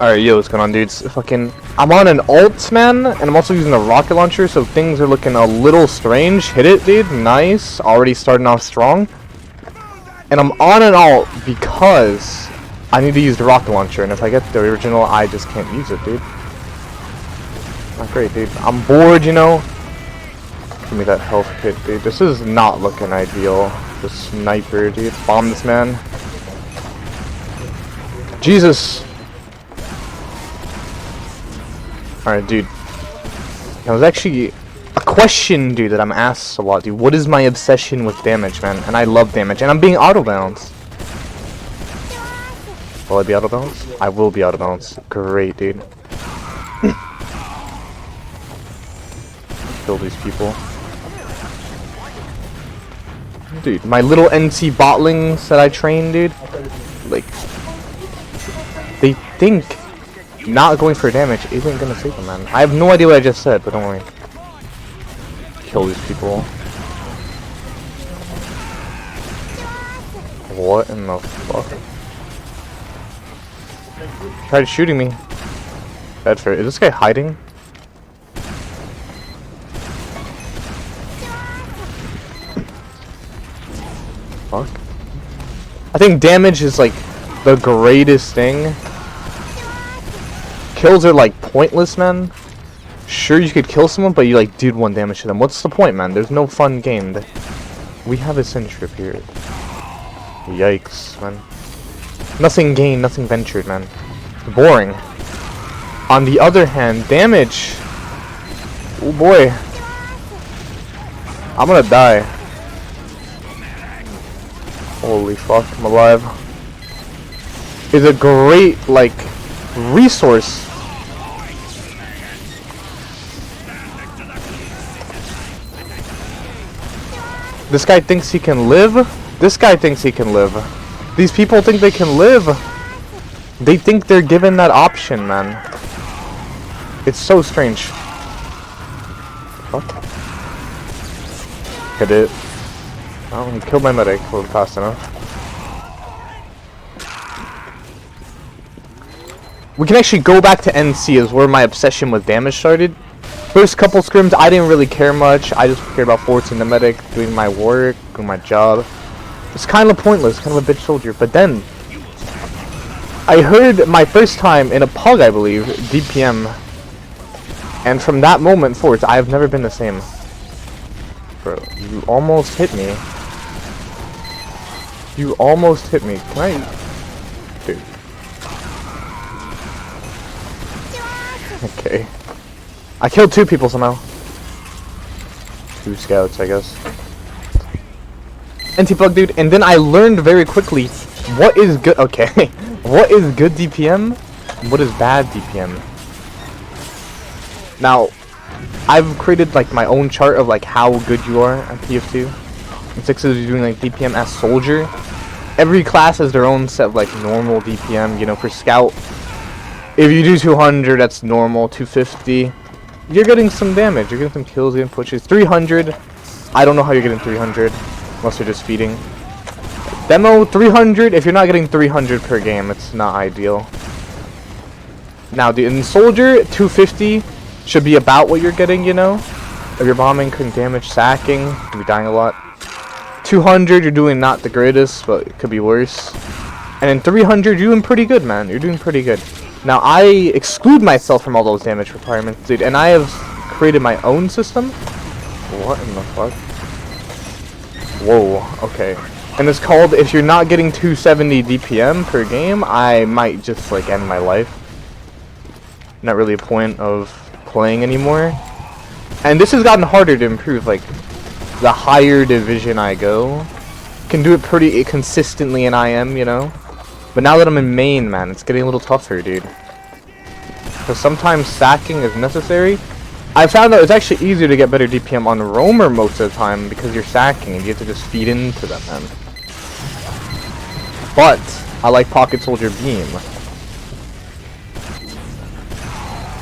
Alright, yo, what's going on, dudes? Fucking, I'm on an ult, man, and I'm also using a rocket launcher, so things are looking a little strange. Hit it, dude. Nice. Already starting off strong. And I'm on an ult because I need to use the rocket launcher, and if I get the original, I just can't use it, dude. Not great, dude. I'm bored, you know? Give me that health kit, dude. This is not looking ideal. The sniper, dude. Bomb this man. Jesus. Alright, dude. That was actually a question, dude, that I'm asked a lot, dude. What is my obsession with damage, man? And I love damage. And I'm being auto-balanced. Will I be auto-balanced? I will be auto-balanced. Great, dude. Kill these people. Dude, my little NC botlings that I train, dude. Like, they think not going for damage isn't gonna save them, man. I have no idea what I just said, but don't worry. Kill these people. What in the fuck? Tried shooting me. Bedford. Is this guy hiding? Fuck. I think damage is like the greatest thing. Kills are like pointless, man. Sure, you could kill someone, but you like did 1 damage to them. What's the point, man? There's no fun gained. We have a sentry here. Yikes, man. Nothing gained, nothing ventured, man. Boring. On the other hand, damage. Oh boy. I'm gonna die. Holy fuck, I'm alive. Is a great, like, resource. This guy thinks he can live. This guy thinks he can live. These people think they can live. They think they're given that option, man. It's so strange. Fuck. Hit it. Oh, he killed my medic. Wasn't fast enough. We can actually go back to NC is where my obsession with damage started. First couple scrims, I didn't really care much. I just cared about forcing the medic, doing my work, doing my job. It's kind of pointless, kind of a bitch soldier. But then, I heard my first time in a pug, I believe, DPM. And from that moment forth, I have never been the same. Bro, you almost hit me. You almost hit me. Can I... Dude. Okay. I killed 2 people somehow. 2 scouts, I guess. Anti-bug, dude. And then I learned very quickly what is good. Okay. What is good DPM? What is bad DPM? Now, I've created like my own chart of like how good you are at tf2. And 6 is doing like DPM as soldier. Every class has their own set of like normal DPM. You know, for scout, if you do 200, that's normal. 250. You're getting some damage, you're getting some kills, you're getting pushes. 300, I don't know how you're getting 300, unless you're just feeding. Demo, 300, if you're not getting 300 per game, it's not ideal. Now, in Soldier, 250 should be about what you're getting, you know? If you're bombing, couldn't damage, sacking, you'll be dying a lot. 200, you're doing not the greatest, but it could be worse. And in 300, you're doing pretty good, man, you're doing pretty good. Now, I exclude myself from all those damage requirements, dude, and I have created my own system. What in the fuck? Whoa, okay. And it's called, if you're not getting 270 DPM per game, I might just, like, end my life. Not really a point of playing anymore. And this has gotten harder to improve, like, the higher division I go. Can do it pretty consistently in IM, you know? But now that I'm in main, man, it's getting a little tougher, dude. Because sometimes sacking is necessary. I found out it's actually easier to get better DPM on roamer most of the time because you're sacking and you have to just feed into them, man. But I like Pocket Soldier Beam.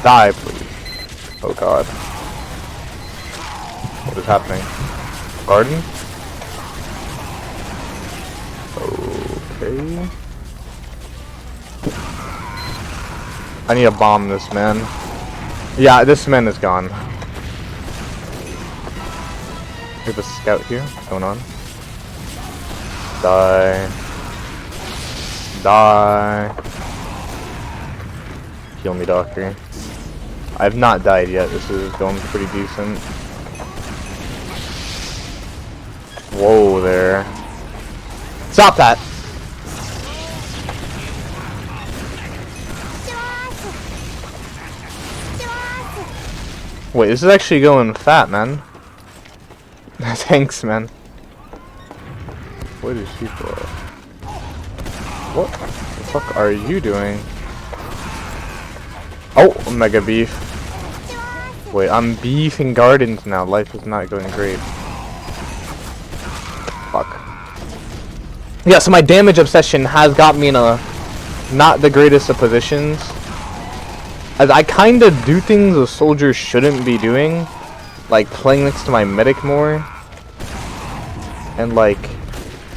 Die, please. Oh god. What is happening? Garden? Okay. I need to bomb this man. Yeah, this man is gone. We have a scout here. What's going on? Die. Die. Kill me, doctor. I have not died yet. This is going pretty decent. Whoa there. Stop that! Wait, this is actually going fat, man. Thanks, man. What is she for? What the fuck are you doing? Oh, mega beef. Wait, I'm beefing gardens now. Life is not going great. Fuck. Yeah, so my damage obsession has got me in a not the greatest of positions. As I kind of do things a soldier shouldn't be doing. Like playing next to my medic more. And like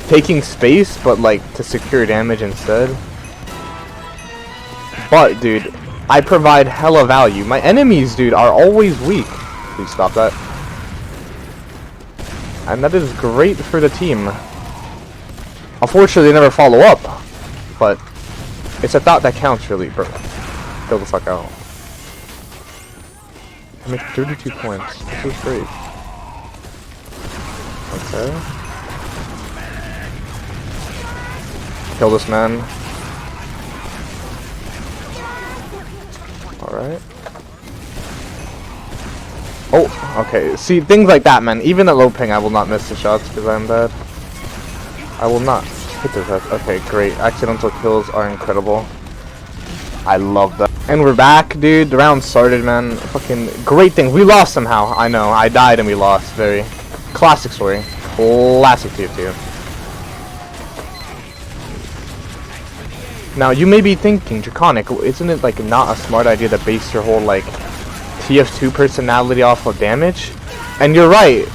taking space, but like to secure damage instead. But dude, I provide hella value. My enemies, dude, are always weak. Please stop that. And that is great for the team. Unfortunately, they never follow up. But it's a thought that counts, really, bro. Go the fuck out. I make 32 points. This is great. Okay. Kill this man. Alright. Oh, okay. See, things like that, man. Even at low ping, I will not miss the shots because I'm bad. I will not hit the shots. Okay, great. Accidental kills are incredible. I love that. And we're back, dude. The round started, man. Fucking great thing. We lost somehow. I know. I died and we lost. Very classic story. Classic tf2. Now, you may be thinking, Draconic, isn't it, like, not a smart idea to base your whole, like, tf2 personality off of damage? And you're right.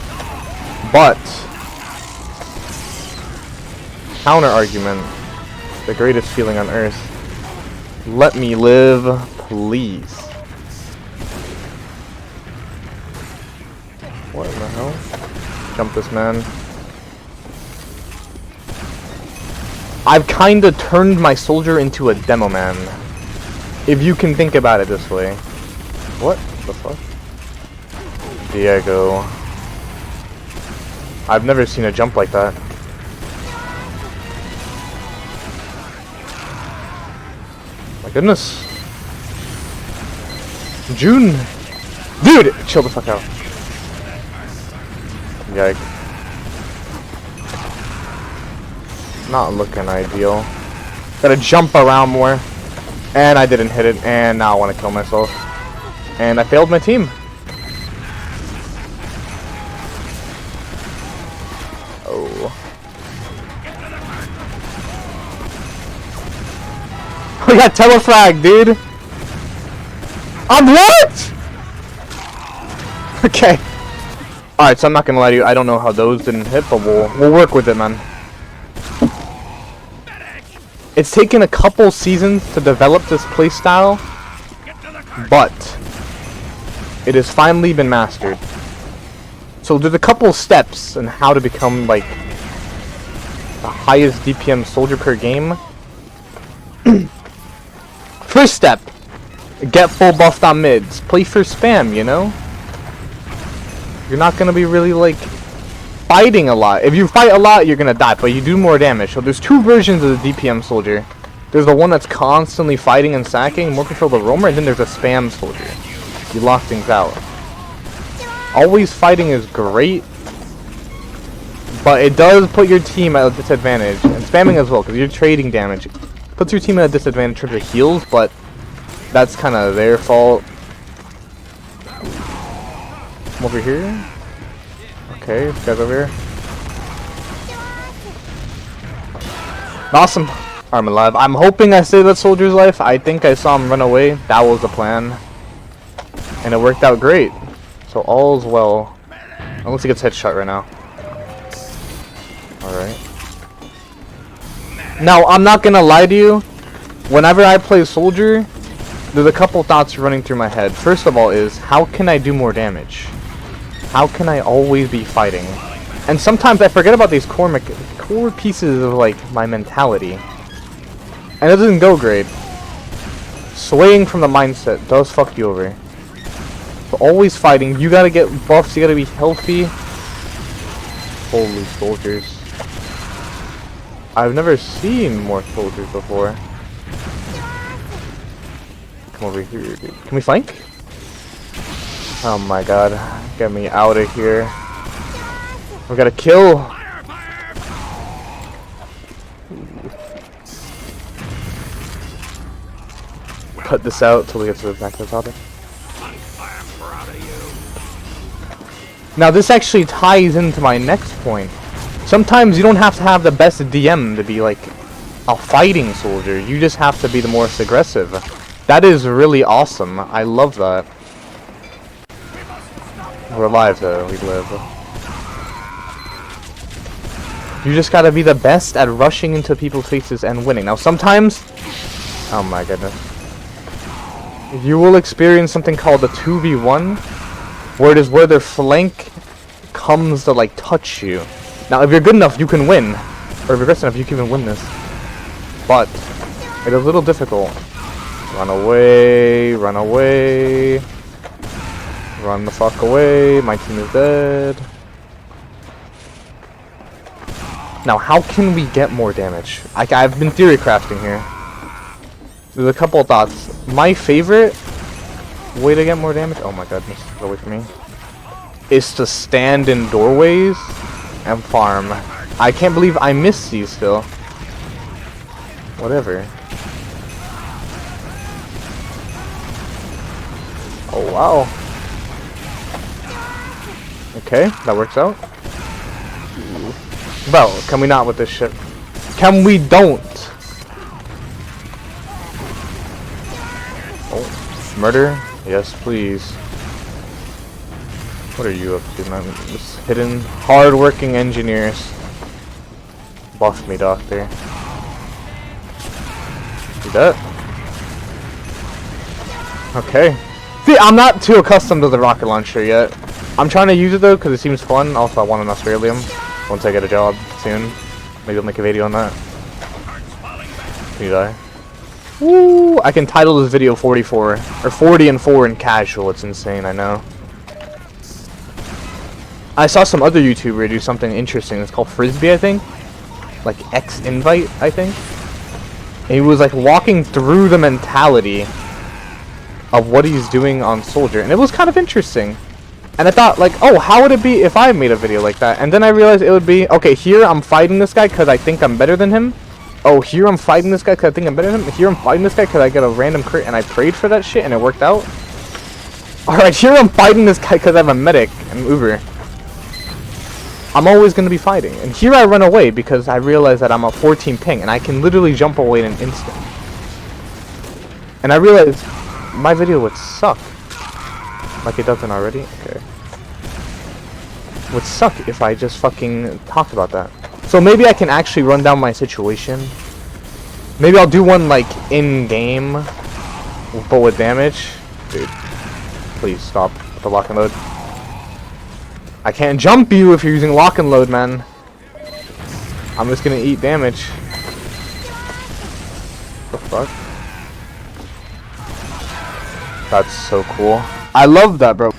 But counter argument. The greatest feeling on earth. Let me live, please. What in the hell? Jump this man. I've kinda turned my soldier into a demo man. If you can think about it this way. What the fuck? Diego. I've never seen a jump like that. My goodness. June! Dude! Chill the fuck out. Yikes. Not looking ideal. Gotta jump around more. And I didn't hit it. And now I want to kill myself. And I failed my team. Oh. We got telefrag, dude. On what? Okay. Alright, so I'm not gonna lie to you. I don't know how those didn't hit, but we'll work with it, man. It's taken a couple seasons to develop this playstyle, but it has finally been mastered. So there's a couple steps on how to become like the highest DPM soldier per game. First step, get full buffed on mids. Play for spam, you know? You're not gonna be really like fighting a lot. If you fight a lot, you're gonna die, but you do more damage. So there's two versions of the DPM soldier. There's the one that's constantly fighting and sacking, more control of the roamer, and then there's a spam soldier. You lock things out. Always fighting is great, but it does put your team at a disadvantage, and spamming as well, because you're trading damage. Puts your team at a disadvantage in terms of heals, but that's kind of their fault. Come over here. Okay, this guy's over here. Awesome. I'm alive. I'm hoping I saved that soldier's life. I think I saw him run away. That was the plan. And it worked out great. So all's well. Unless he gets headshot right now. Alright. Now, I'm not gonna lie to you. Whenever I play soldier, there's a couple thoughts running through my head. First of all is, how can I do more damage? How can I always be fighting? And sometimes I forget about these core pieces of like my mentality. And it doesn't go great. Swaying from the mindset does fuck you over. But always fighting, you gotta get buffs, you gotta be healthy. Holy soldiers. I've never seen more soldiers before. Come over here, dude. Can we flank? Oh my god. Get me out of here. We gotta kill. Cut this out till we get to the back of the topic. Now this actually ties into my next point. Sometimes you don't have to have the best DM to be like a fighting soldier. You just have to be the most aggressive. That is really awesome. I love that. We're alive though, we live. You just gotta be the best at rushing into people's faces and winning. Now sometimes, oh my goodness, you will experience something called a 2v1, where it is where their flank comes to like touch you. Now if you're good enough you can win, or if you're aggressive enough you can even win this, but it is a little difficult. Run away, run away, run the fuck away, my team is dead. Now how can we get more damage? I've been theory crafting here. There's a couple thoughts. My favorite way to get more damage, oh my goodness, get away from me, is to stand in doorways and farm. I can't believe I missed these still. Whatever. Oh wow. Okay, that works out. Bro, can we not with this shit? Can we don't? Oh, murder? Yes, please. What are you up to, man? Just hidden, hard-working engineers. Buff me, doctor. See that? Okay. See, I'm not too accustomed to the rocket launcher yet. I'm trying to use it though, because it seems fun. Also, I want an Australium. Once I get a job soon. Maybe I'll make a video on that. Can you die? Woo! I can title this video 44. Or 40 and 4 in casual. It's insane, I know. I saw some other YouTuber do something interesting. It's called Frisbee, I think. Like X-Invite, I think. And he was like walking through the mentality of what he's doing on Soldier. And it was kind of interesting. And I thought, like, oh, how would it be if I made a video like that? And then I realized it would be, okay, here I'm fighting this guy because I think I'm better than him. Oh, here I'm fighting this guy because I think I'm better than him. Here I'm fighting this guy because I get a random crit and I prayed for that shit and it worked out. Alright, here I'm fighting this guy because I have a medic and Uber. I'm always going to be fighting. And here I run away because I realize that I'm a 14 ping and I can literally jump away in an instant. And I realized my video would suck. Like it doesn't already? Okay. Would suck if I just fucking talked about that. So maybe I can actually run down my situation. Maybe I'll do one like in-game, but with damage. Dude, please stop with the lock and load. I can't jump you if you're using lock and load, man. I'm just gonna eat damage. What the fuck? That's so cool. I love that, bro.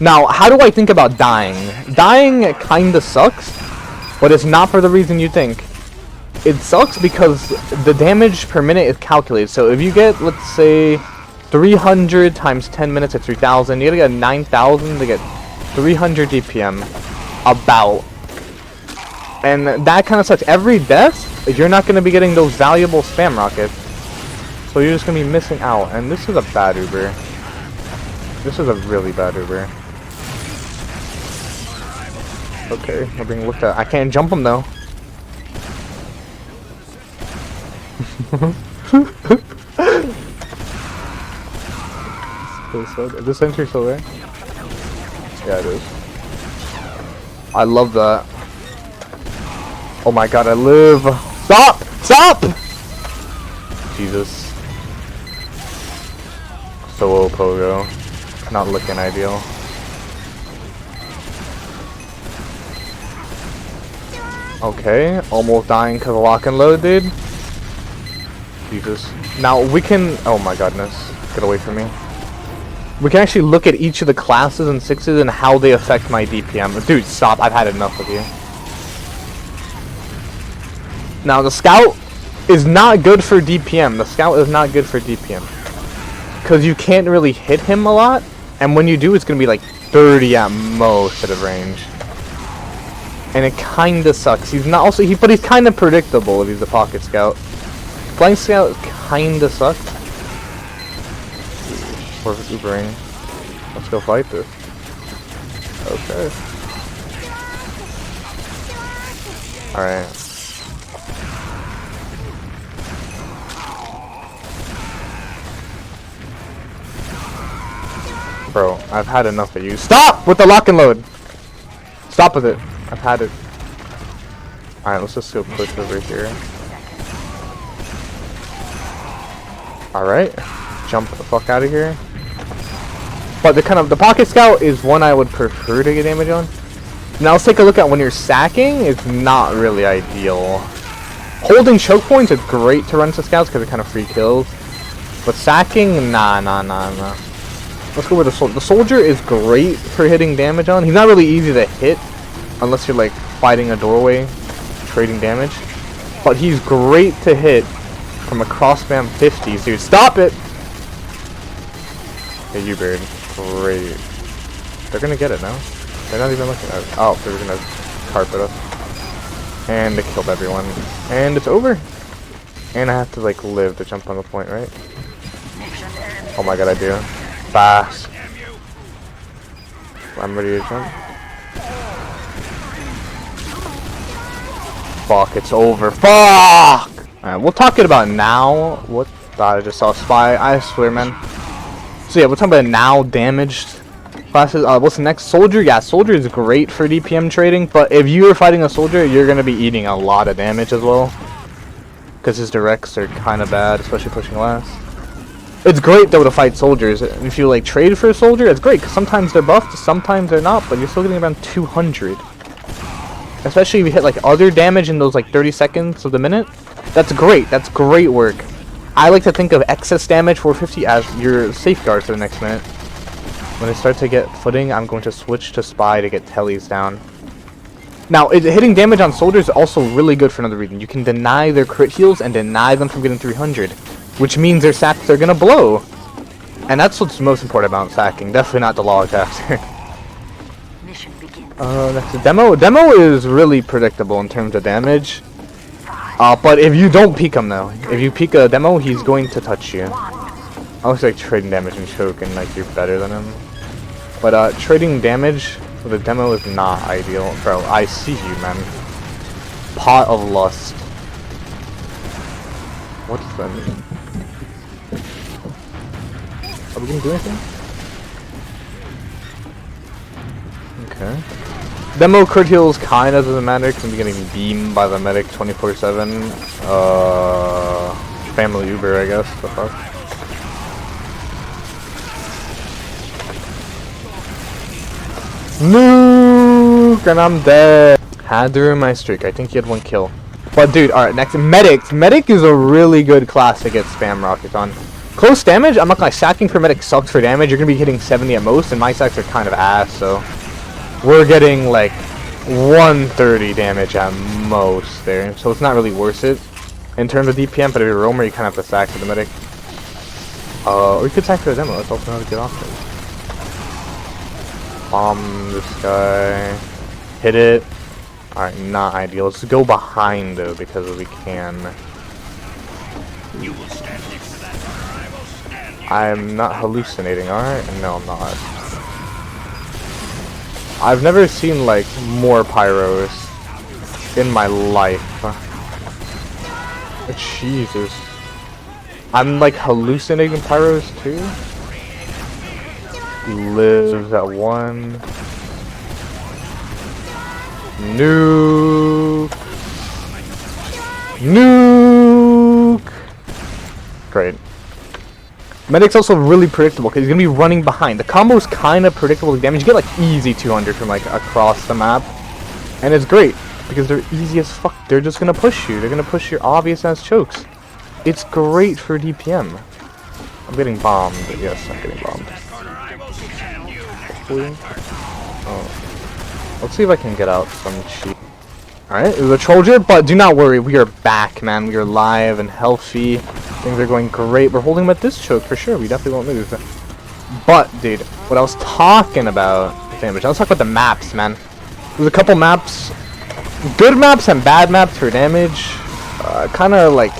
Now, how do I think about dying? Dying kinda sucks, but it's not for the reason you think. It sucks because the damage per minute is calculated. So if you get, let's say, 300 times 10 minutes at 3,000, you gotta get 9,000 to get 300 DPM. About. And that kinda sucks. Every death, you're not gonna be getting those valuable spam rockets. So you're just gonna be missing out. And this is a bad Uber. This is a really bad Uber. Okay, we're being looked at. I can't jump him though. Is this entry still there? Yeah, it is. I love that. Oh my god, I live. Stop! Stop! Jesus. solo pogo. Not looking ideal. Okay, almost dying because of lock and load, dude. Jesus. Now we can. Oh my goodness. Get away from me. We can actually look at each of the classes and sixes and how they affect my DPM. Dude, stop. I've had enough of you. Now, the Scout is not good for DPM. The Scout is not good for DPM. Because you can't really hit him a lot. And when you do, it's going to be like 30 at most out of range. And it kind of sucks. He's not also... but he's kind of predictable if he's a Pocket Scout. Flying Scout kind of sucks. Or Ubering. Let's go fight this. Okay. Alright. Bro, I've had enough of you. Stop with the lock and load! Stop with it. I've had it. Alright, let's just go push over here. Alright. Jump the fuck out of here. But the Pocket Scout is one I would prefer to get damage on. Now let's take a look at when you're sacking. It's not really ideal. Holding choke points is great to run to scouts because it kind of free kills. But sacking, nah. Let's go with the soldier. The soldier is great for hitting damage on. He's not really easy to hit unless you're like fighting a doorway, trading damage. But he's great to hit from a cross spam 50s. Dude, stop it! Hey, you bird. Great. They're gonna get it now. They're not even looking at it. Oh, they're gonna carpet us. And they killed everyone. And it's over. And I have to like live to jump on the point, right? Oh my god, I do. Fast. I'm ready to jump. Fuck, it's over. Fuck! Alright, we'll talk it about now. What? I just saw a spy. I swear, man. So yeah, we're talking about now damaged classes. What's the next? Soldier? Yeah, Soldier is great for DPM trading, but if you are fighting a Soldier, you're going to be eating a lot of damage as well. Because his directs are kind of bad, especially pushing last. It's great though to fight soldiers. If you like trade for a soldier, it's great because sometimes they're buffed, sometimes they're not, but you're still getting around 200. Especially if you hit like other damage in those like 30 seconds of the minute. That's great. That's great work. I like to think of excess damage 450 as your safeguard for the next minute. When I start to get footing, I'm going to switch to spy to get tellies down. Now, hitting damage on soldiers is also really good for another reason. You can deny their crit heals and deny them from getting 300. Which means their sacks are gonna blow. And that's what's most important about sacking. Definitely not the log after. Mission begins. Next demo. Demo is really predictable in terms of damage. But if you don't peek him though, if you peek a demo, he's going to touch you. I was like trading damage and choke and like you're better than him. But trading damage with a demo is not ideal. Bro, I see you, man. Pot of lust. What does that mean? Are we gonna do anything? Okay. Demo crit heals kind of doesn't matter because I'm getting beamed by the medic 24/7. Family Uber, I guess. The fuck. Nuke, and I'm dead. Had to ruin my streak. I think he had 1 kill. But dude, alright, next medic. Medic is a really good class to get spam rockets on. Close damage, I'm not gonna lie, sacking for medic sucks for damage. You're gonna be hitting 70 at most, and my sacks are kind of ass, so we're getting like 130 damage at most there, so it's not really worth it in terms of DPM. But if you're a roamer, you kind of have to sack for the medic. Or you could sack for the demo. That's also not a good option. Bomb this guy, hit it. All right, not ideal. Let's go behind though because we can. You will stand next to that, or I will stand you. I'm not hallucinating, alright? No, I'm not. I've never seen, like, more pyros in my life. Jesus. I'm, like, hallucinating pyros, too? Lives at 1. Nuke. Nuke. Great. Medic's also really predictable because he's gonna be running behind. The combo's kind of predictable damage. You get like easy 200 from like across the map, and it's great because they're easy as fuck. They're just gonna push you. They're gonna push your obvious ass chokes. It's great for DPM. I'm getting bombed. Yes, I'm getting bombed. Hopefully. Oh. Let's see if I can get out some cheat. Alright, it was a Trollger, but do not worry, we are back, man. We are live and healthy. Things are going great. We're holding him at this choke for sure. We definitely won't lose. But, dude, what I was talking about damage. I was talking about the maps, man. There's a couple maps, good maps and bad maps for damage. Kind of like,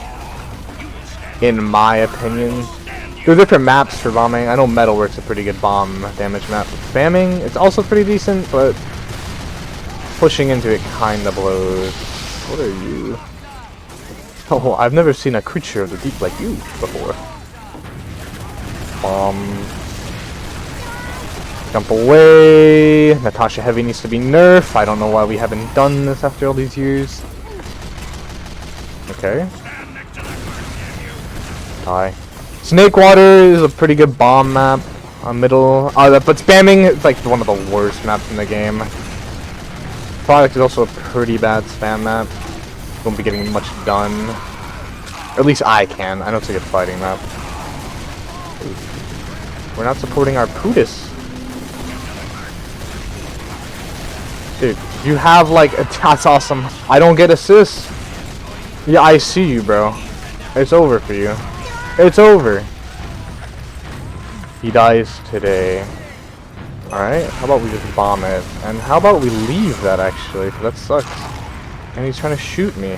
in my opinion, there are different maps for bombing. I know Metalwork's a pretty good bomb damage map. Spamming, it's also pretty decent, but pushing into it kinda blows. What are you? Oh, I've never seen a creature of the deep like you before. Jump away. Natasha Heavy needs to be nerfed. I don't know why we haven't done this after all these years. Okay. Die. Snake Water is a pretty good bomb map. Middle. But spamming is like one of the worst maps in the game. Product is also a pretty bad spam map. Won't be getting much done. Or at least I can. I know it's a good fighting map. We're not supporting our Pootis. Dude, you have like that's awesome. I don't get assists. Yeah, I see you, bro. It's over for you. It's over. He dies today. Alright, how about we just bomb it? And how about we leave that actually? 'Cause that sucks. And he's trying to shoot me.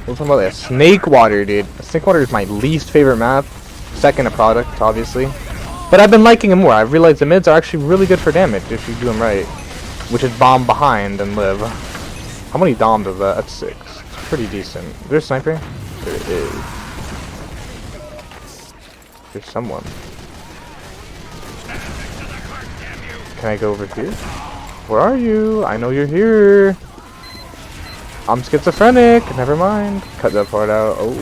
What's about that? Snake Water, dude. Snake Water is my least favorite map. Second to Product, obviously. But I've been liking him more. I've realized the mids are actually really good for damage if you do them right. Which is bomb behind and live. How many doms is that? That's 6. It's pretty decent. Is there a sniper? There is. There's someone. Can I go over here? Where are you? I know you're here. I'm schizophrenic. Never mind. Cut that part out. Oh.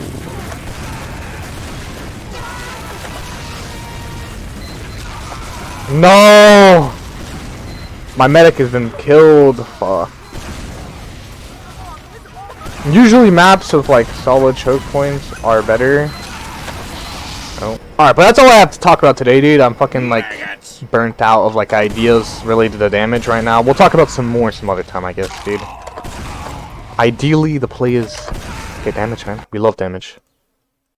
No! My medic has been killed. Fuck. Usually maps with like solid choke points are better. Oh. Alright, but that's all I have to talk about today, dude. I'm fucking like burnt out of like ideas related to damage right now. We'll talk about some other time, I guess, dude. Ideally, the play is get damage, man. We love damage.